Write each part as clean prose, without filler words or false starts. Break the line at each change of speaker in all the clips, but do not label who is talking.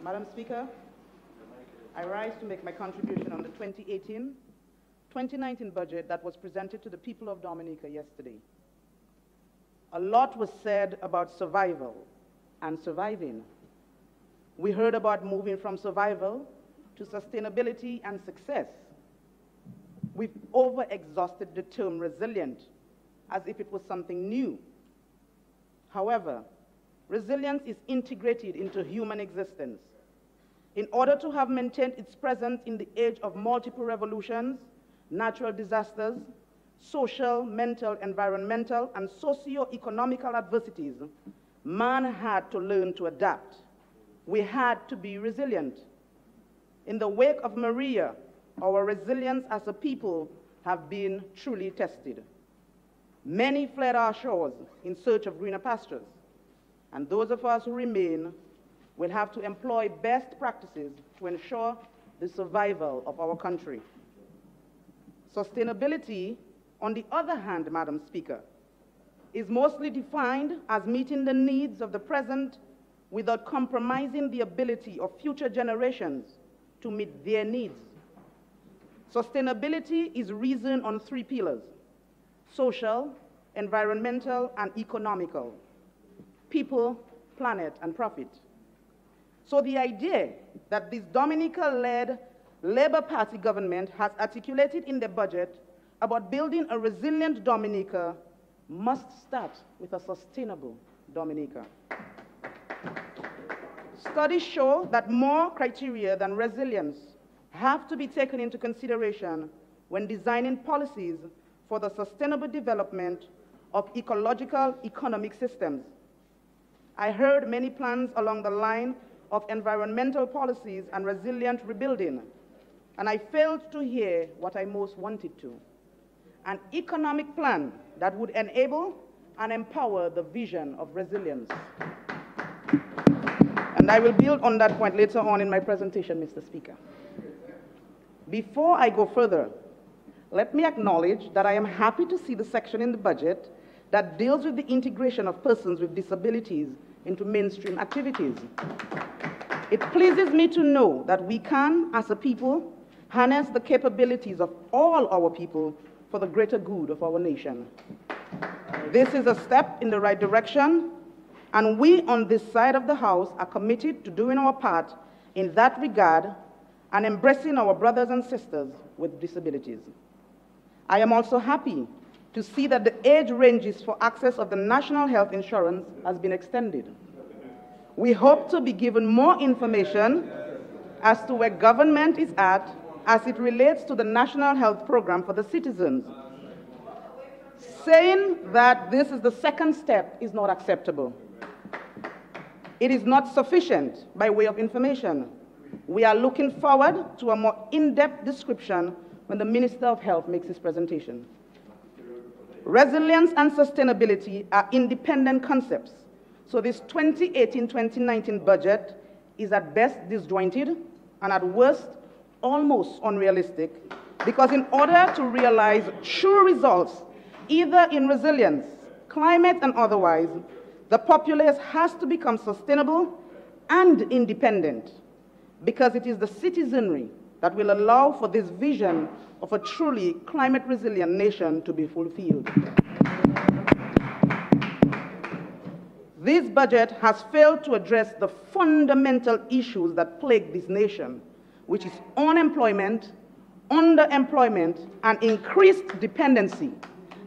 Madam Speaker, I rise to make my contribution on the 2018-2019 budget that was presented to the people of Dominica yesterday. A lot was said about survival and surviving. We heard about moving from survival to sustainability and success. We've over-exhausted the term resilient as if it was something new. However, resilience is integrated into human existence. In order to have maintained its presence in the age of multiple revolutions, natural disasters, social, mental, environmental, and socio-economical adversities, man had to learn to adapt. We had to be resilient. In the wake of Maria, our resilience as a people have been truly tested. Many fled our shores in search of greener pastures, and those of us who remain will have to employ best practices to ensure the survival of our country. Sustainability, on the other hand, Madam Speaker, is mostly defined as meeting the needs of the present without compromising the ability of future generations to meet their needs. Sustainability is reasoned on three pillars: social, environmental, and economical. People, planet, and profit. So the idea that this Dominica-led Labour Party government has articulated in the budget about building a resilient Dominica must start with a sustainable Dominica. Studies show that more criteria than resilience have to be taken into consideration when designing policies for the sustainable development of ecological economic systems. I heard many plans along the line of environmental policies and resilient rebuilding, and I failed to hear what I most wanted to: an economic plan that would enable and empower the vision of resilience. And I will build on that point later on in my presentation, Mr. Speaker. Before I go further, let me acknowledge that I am happy to see the section in the budget that deals with the integration of persons with disabilities into mainstream activities. It pleases me to know that we can, as a people, harness the capabilities of all our people for the greater good of our nation. This is a step in the right direction, and we on this side of the House are committed to doing our part in that regard and embracing our brothers and sisters with disabilities. I am also happy to see that the age ranges for access of the National Health Insurance has been extended. We hope to be given more information as to where government is at as it relates to the National Health Program for the citizens. Saying that this is the second step is not acceptable. It is not sufficient by way of information. We are looking forward to a more in-depth description when the Minister of Health makes his presentation. Resilience and sustainability are independent concepts, so this 2018-2019 budget is at best disjointed and at worst almost unrealistic, because in order to realize true results, either in resilience, climate, and otherwise, the populace has to become sustainable and independent, because it is the citizenry that will allow for this vision of a truly climate-resilient nation to be fulfilled. This budget has failed to address the fundamental issues that plague this nation, which is unemployment, underemployment, and increased dependency.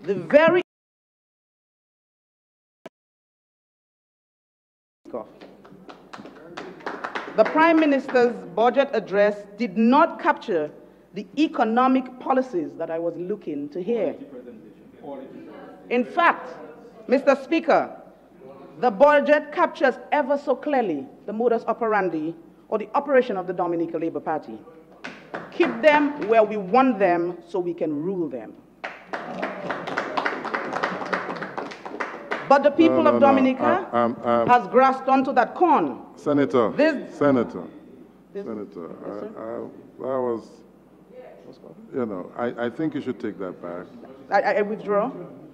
The very The Prime Minister's budget address did not capture the economic policies that I was looking to hear. In fact, Mr. Speaker, the budget captures ever so clearly the modus operandi or the operation of the Dominica Labour Party. Keep them where we want them so we can rule them. But the people of Dominica has grasped onto that corn.
Senator, Senator,
yes,
I think you should take that back.
I withdraw.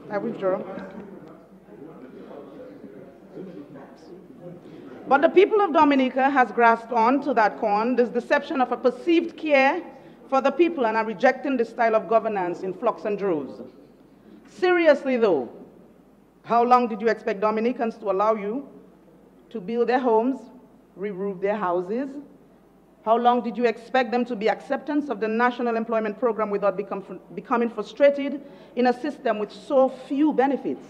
I withdraw. But the people of Dominica has grasped on to that corn, this deception of a perceived care for the people, and are rejecting this style of governance in flocks and droves. Seriously though, how long did you expect Dominicans to allow you to build their homes, re-roof their houses? How long did you expect them to be acceptance of the National Employment Program without becoming frustrated in a system with so few benefits?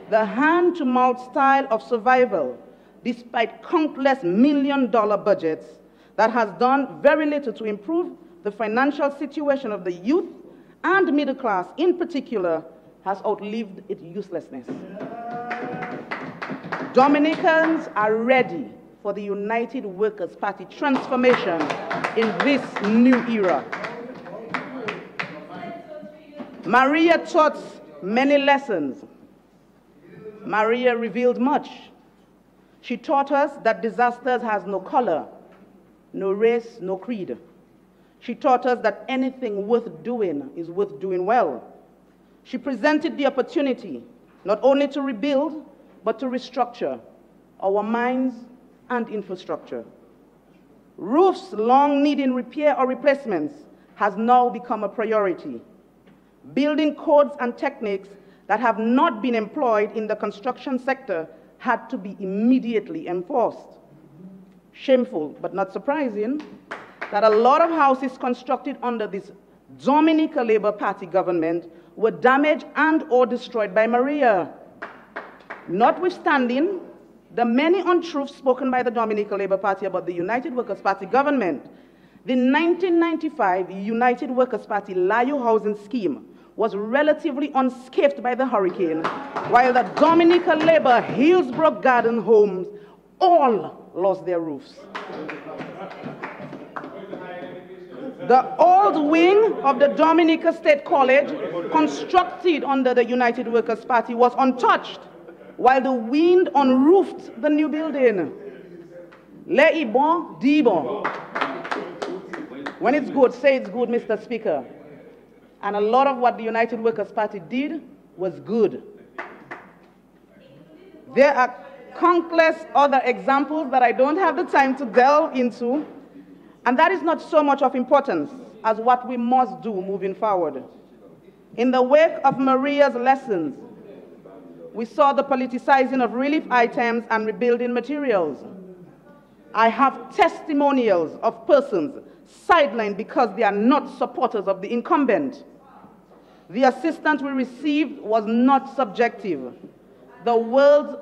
The hand-to-mouth style of survival, despite countless million-dollar budgets, that has done very little to improve the financial situation of the youth and middle class in particular, has outlived its uselessness. Dominicans are ready for the United Workers' Party transformation in this new era. Maria taught many lessons. Maria revealed much. She taught us that disasters has no color, no race, no creed. She taught us that anything worth doing is worth doing well. She presented the opportunity not only to rebuild, but to restructure our minds and infrastructure. Roofs long needing repair or replacements has now become a priority. Building codes and techniques that have not been employed in the construction sector had to be immediately enforced. Shameful, but not surprising, that a lot of houses constructed under this Dominica Labour Party government were damaged and or destroyed by Maria. Notwithstanding the many untruths spoken by the Dominica Labour Party about the United Workers' Party government, the 1995 United Workers' Party Layo housing scheme was relatively unscathed by the hurricane, while the Dominica Labour Hillsborough Garden homes all lost their roofs. The old wing of the Dominica State College, constructed under the United Workers' Party, was untouched, while the wind unroofed the new building. Le ibon, di bon. When it's good, say it's good, Mr. Speaker. And a lot of what the United Workers' Party did was good. There are countless other examples that I don't have the time to delve into, and that is not so much of importance as what we must do moving forward. In the wake of Maria's lessons, we saw the politicizing of relief items and rebuilding materials. I have testimonials of persons sidelined because they are not supporters of the incumbent. The assistance we received was not subjective. The world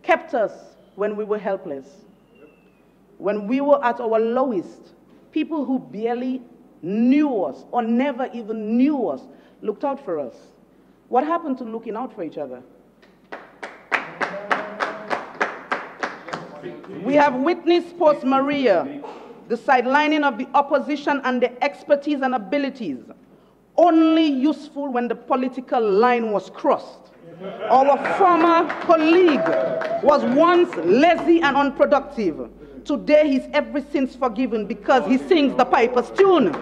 kept us when we were helpless. When we were at our lowest, people who barely knew us or never even knew us looked out for us. What happened to looking out for each other? We have witnessed post-Maria the sidelining of the opposition and their expertise and abilities, only useful when the political line was crossed. Our former colleague was once lazy and unproductive. Today he's ever since forgiven because he sings the piper's tune.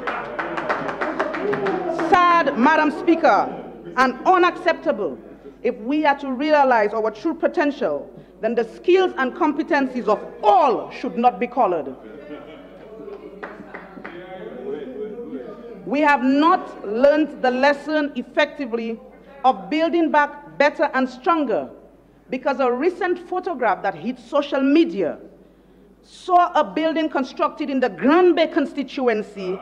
Sad, Madam Speaker, and unacceptable. If we are to realize our true potential, then the skills and competencies of all should not be colored. We have not learned the lesson effectively of building back better and stronger, because a recent photograph that hit social media saw a building constructed in the Grand Bay constituency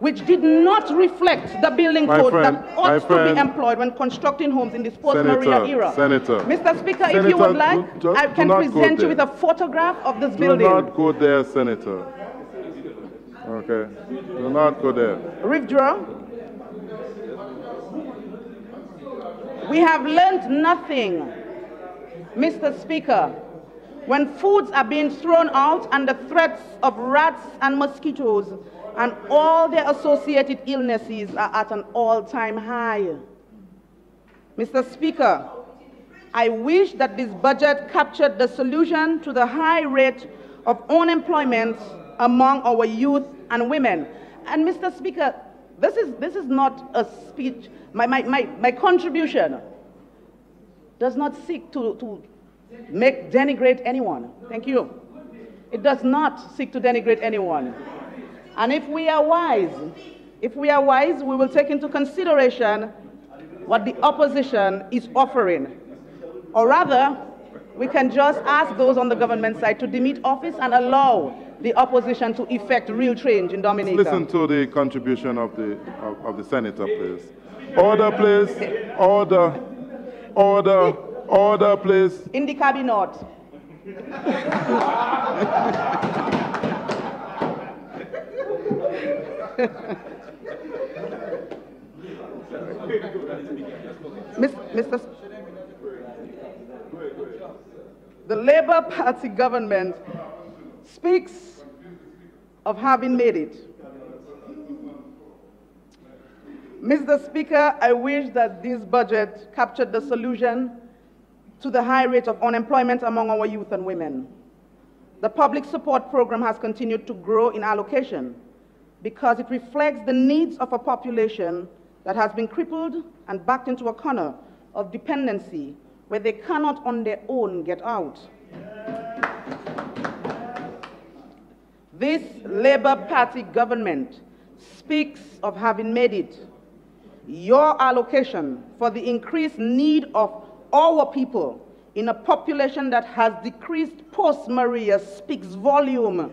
which did not reflect the building code that ought to be employed when constructing homes in this post-Maria era.
Senator,
Mr. Speaker, if you would like, I can present you with a photograph of this building.
Do not go there, Senator. Okay. Do not go there.
Withdraw. We have learned nothing, Mr. Speaker, when foods are being thrown out and the threats of rats and mosquitoes and all their associated illnesses are at an all-time high. Mr. Speaker, I wish that this budget captured the solution to the high rate of unemployment among our youth and women. And Mr. Speaker, this is not a speech. My contribution does not seek to denigrate anyone. Thank you. It does not seek to denigrate anyone. And if we are wise, we will take into consideration what the opposition is offering. Or rather, we can just ask those on the government side to demit office and allow the opposition to effect real change in Dominica.
Listen to the contribution of the senator, please. Order, please. Order. Order. Order, please.
In the cabinet. Mr. The Labour Party government speaks of having made it. Mr. Speaker, I wish that this budget captured the solution to the high rate of unemployment among our youth and women. The public support program has continued to grow in allocation because it reflects the needs of a population that has been crippled and backed into a corner of dependency where they cannot on their own get out. This Labour Party government speaks of having made it. Your allocation for the increased need of our people in a population that has decreased post-Maria speaks volume.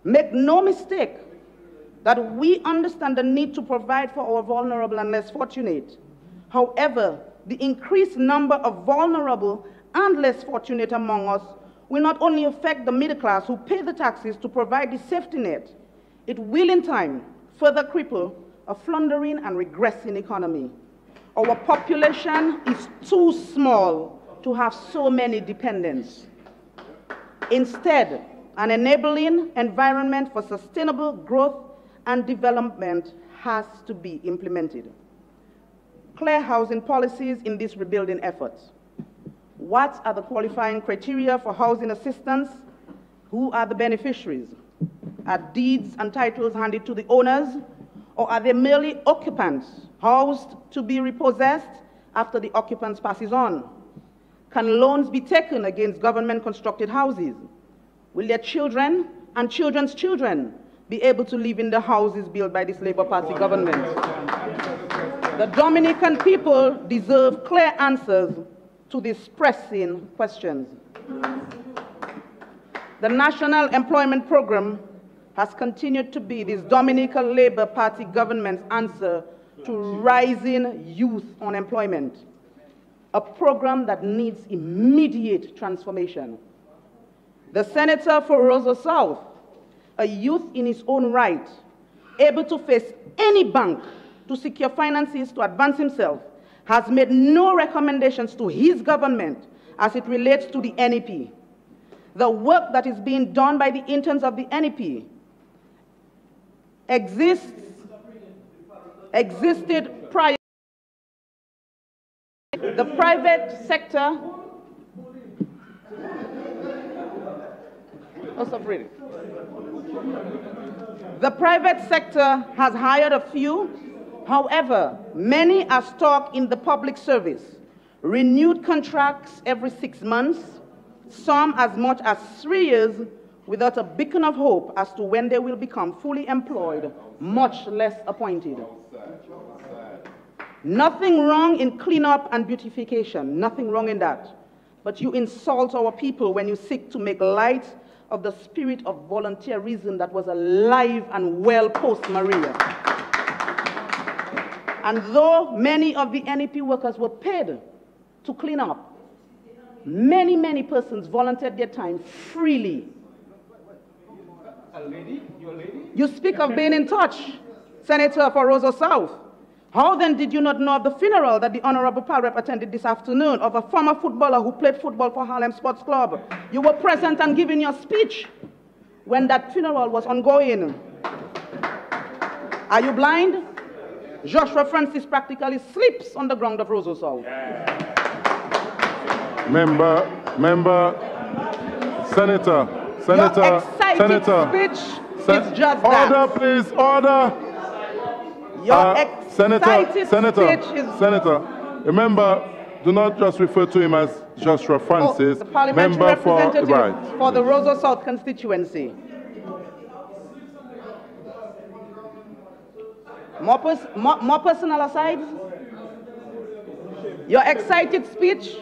Make no mistake that we understand the need to provide for our vulnerable and less fortunate. However, the increased number of vulnerable and less fortunate among us will not only affect the middle class who pay the taxes to provide the safety net, it will in time further cripple a floundering and regressing economy. Our population is too small to have so many dependents. Instead, an enabling environment for sustainable growth and development has to be implemented. Clear housing policies in this rebuilding effort. What are the qualifying criteria for housing assistance? Who are the beneficiaries? Are deeds and titles handed to the owners, or are they merely occupants housed to be repossessed after the occupants passes on? Can loans be taken against government-constructed houses? Will their children and children's children be able to live in the houses built by this Labour Party government? The Dominican people deserve clear answers to these pressing questions. The National Employment Program has continued to be this Dominican Labour Party government's answer to rising youth unemployment, a program that needs immediate transformation. The senator for Roseau South, a youth in his own right, able to face any bank to secure finances to advance himself, has made no recommendations to his government as it relates to the NEP. The work that is being done by the interns of the NEP existed prior. The private sector, the private sector has hired a few. However, many are stuck in the public service, renewed contracts every 6 months, some as much as 3 years, without a beacon of hope as to when they will become fully employed, much less appointed. Nothing wrong in cleanup and beautification, nothing wrong in that. But you insult our people when you seek to make light of the spirit of volunteerism that was alive and well post-Maria. And though many of the NEP workers were paid to clean up, many, many persons volunteered their time freely.
A lady? You're a lady?
You speak of being in touch, Senator for Roseau South. How then did you not know of the funeral that the Honorable Pal Rep attended this afternoon of a former footballer who played football for Harlem Sports Club? You were present and giving your speech when that funeral was ongoing. Are you blind? Joshua Francis practically sleeps on the ground of Roseau South.
Senator,
your excited speech is just that.
Order, please, order.
Your excited speech is...
Senator, remember, do not just refer to him as Joshua Francis,
the parliamentary
member for,
representative
right.
for the Roseau South constituency. More personal asides? Your excited speech,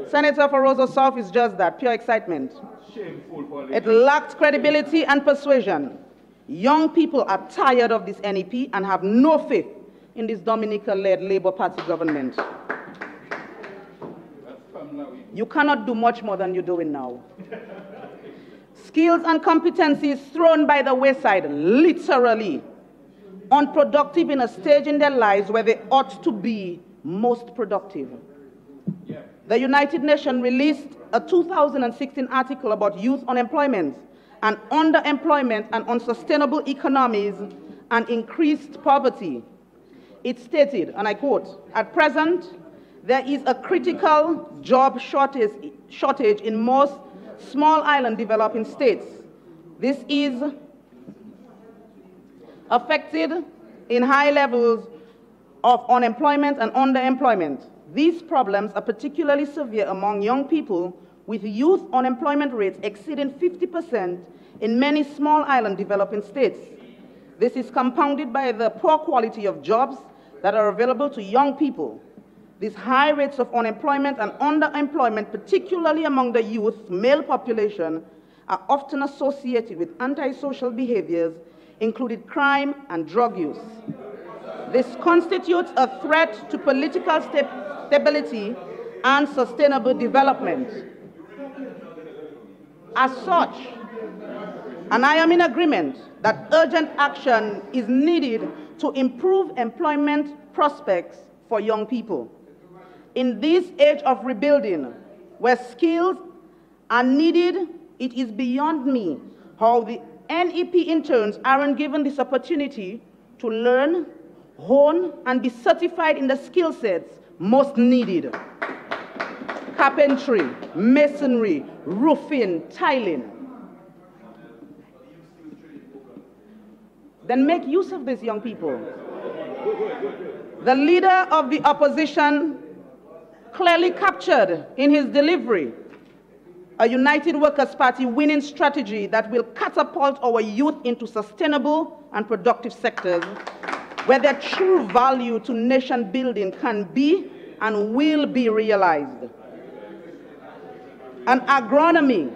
Senator for Roseau South, is just that, pure excitement. It lacked credibility and persuasion. Young people are tired of this NEP and have no faith in this Dominica-led Labour Party government. You cannot do much more than you're doing now. Skills and competencies thrown by the wayside, literally. Unproductive in a stage in their lives where they ought to be most productive. The United Nations released a 2016 article about youth unemployment and underemployment and unsustainable economies and increased poverty. It stated, and I quote, "At present, there is a critical job shortage in most small island developing states. This is affected in high levels of unemployment and underemployment. These problems are particularly severe among young people, with youth unemployment rates exceeding 50% in many small island developing states. This is compounded by the poor quality of jobs that are available to young people. These high rates of unemployment and underemployment, particularly among the youth male population, are often associated with antisocial behaviors, including crime and drug use. This constitutes a threat to political stability and sustainable development. As such, and I am in agreement that urgent action is needed to improve employment prospects for young people. In this age of rebuilding, where skills are needed, it is beyond me how the NEP interns aren't given this opportunity to learn, hone, and be certified in the skill sets most needed. Carpentry, masonry, roofing, tiling. Then make use of these young people. The leader of the opposition clearly captured in his delivery a United Workers' Party winning strategy that will catapult our youth into sustainable and productive sectors where their true value to nation building can be and will be realized. An agronomy,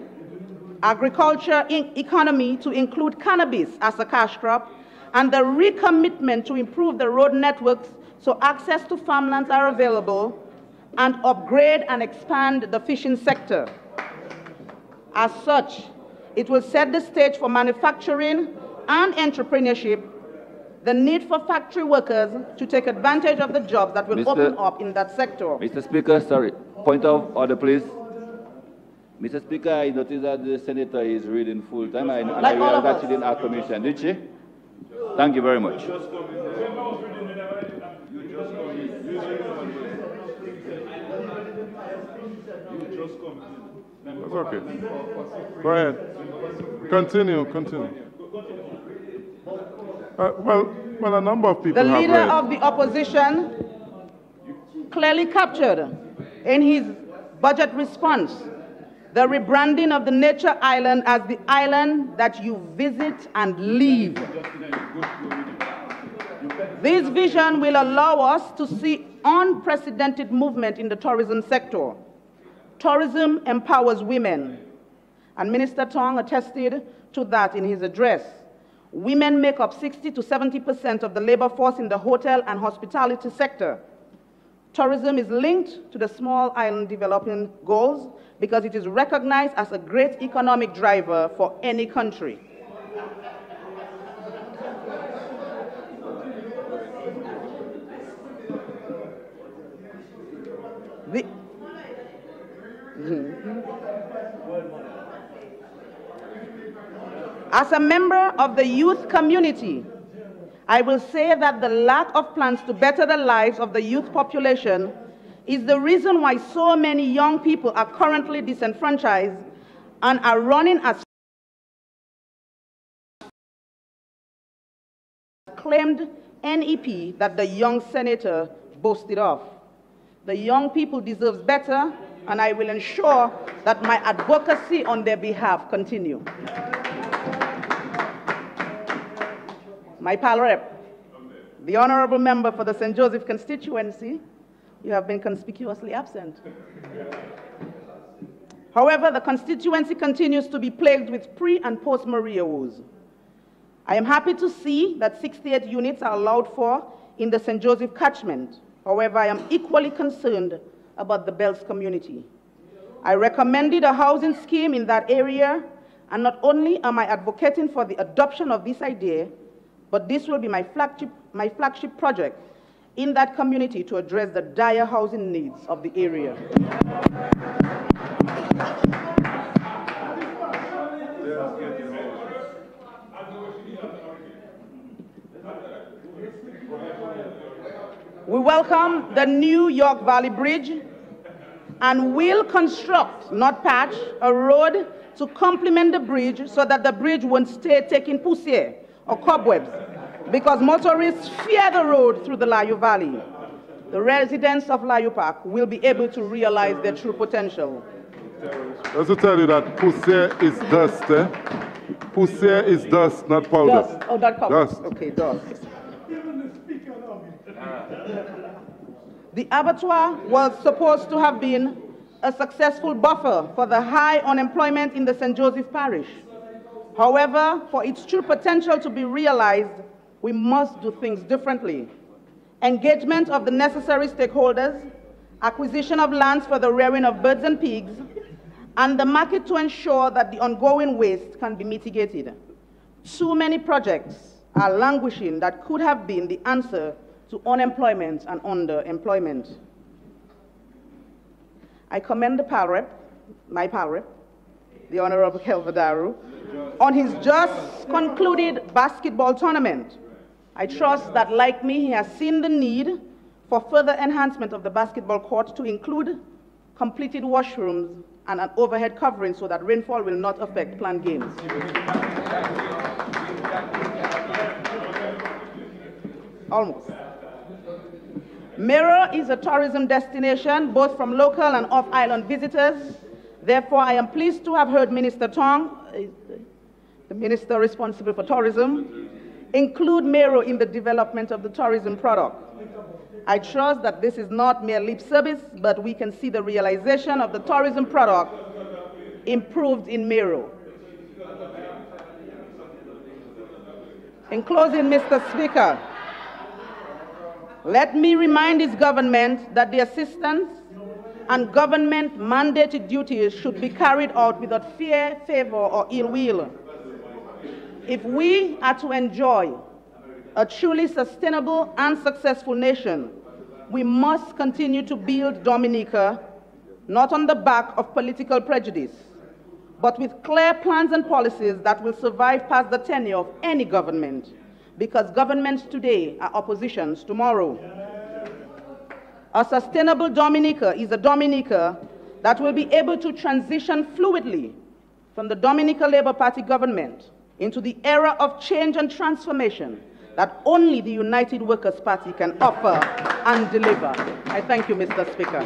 agriculture economy to include cannabis as a cash crop, and the recommitment to improve the road networks so access to farmlands are available, and upgrade and expand the fishing sector. As such, it will set the stage for manufacturing and entrepreneurship, the need for factory workers to take advantage of the jobs that will open up in that sector.
Mr. Speaker, sorry, point of order, please. Mr. Speaker, I noticed that the senator is reading full time. I realized that she didn't ask permission, did she? Thank you very much.
That's okay. Go ahead. Continue. Well, a number of people have read.
The leader of the opposition clearly captured in his budget response the rebranding of the nature island as the island that you visit and leave. This vision will allow us to see unprecedented movement in the tourism sector. Tourism empowers women, and Minister Tong attested to that in his address. Women make up 60 to 70% of the labor force in the hotel and hospitality sector. Tourism is linked to the small island development goals because it is recognized as a great economic driver for any country. As a member of the youth community, I will say that the lack of plans to better the lives of the youth population is the reason why so many young people are currently disenfranchised and are running as claimed NEP that the young senator boasted of. The young people deserve better, and I will ensure that my advocacy on their behalf continue. My pal rep, the honorable member for the St. Joseph constituency, you have been conspicuously absent. However, the constituency continues to be plagued with pre- and post-Maria woes. I am happy to see that 68 units are allowed for in the St. Joseph catchment. However, I am equally concerned about the Bells community. I recommended a housing scheme in that area, and not only am I advocating for the adoption of this idea, but this will be my flagship project in that community to address the dire housing needs of the area. We welcome the New York Valley Bridge and will construct, not patch, a road to complement the bridge so that the bridge won't stay taking poussière or cobwebs, because motorists fear the road through the Layu Valley. The residents of Layu Park will be able to realize their true potential.
Just to tell you that poussière is dust, eh? Poussière is dust, not powder.
Dust. Oh, not powder.
Dust.
Okay, dust. The abattoir was supposed to have been a successful buffer for the high unemployment in the St. Joseph Parish. However, for its true potential to be realized, we must do things differently. Engagement of the necessary stakeholders, acquisition of lands for the rearing of birds and pigs, and the market to ensure that the ongoing waste can be mitigated. Too many projects are languishing that could have been the answer to unemployment and underemployment. I commend the pal rep, my pal rep, the Honorable Kelvadaru, on his just concluded basketball tournament. I trust that, like me, he has seen the need for further enhancement of the basketball court to include completed washrooms and an overhead covering so that rainfall will not affect planned games. Almost. Mero is a tourism destination, both from local and off-island visitors. Therefore, I am pleased to have heard Minister Tong, the Minister responsible for tourism, include Mero in the development of the tourism product. I trust that this is not mere lip service, but we can see the realization of the tourism product improved in Mero. In closing, Mr. Speaker, let me remind this government that the assistance and government-mandated duties should be carried out without fear, favor, or ill will. If we are to enjoy a truly sustainable and successful nation, we must continue to build Dominica, not on the back of political prejudice, but with clear plans and policies that will survive past the tenure of any government, because governments today are oppositions tomorrow. A sustainable Dominica is a Dominica that will be able to transition fluidly from the Dominica Labour Party government into the era of change and transformation that only the United Workers' Party can offer and deliver. I thank you, Mr. Speaker.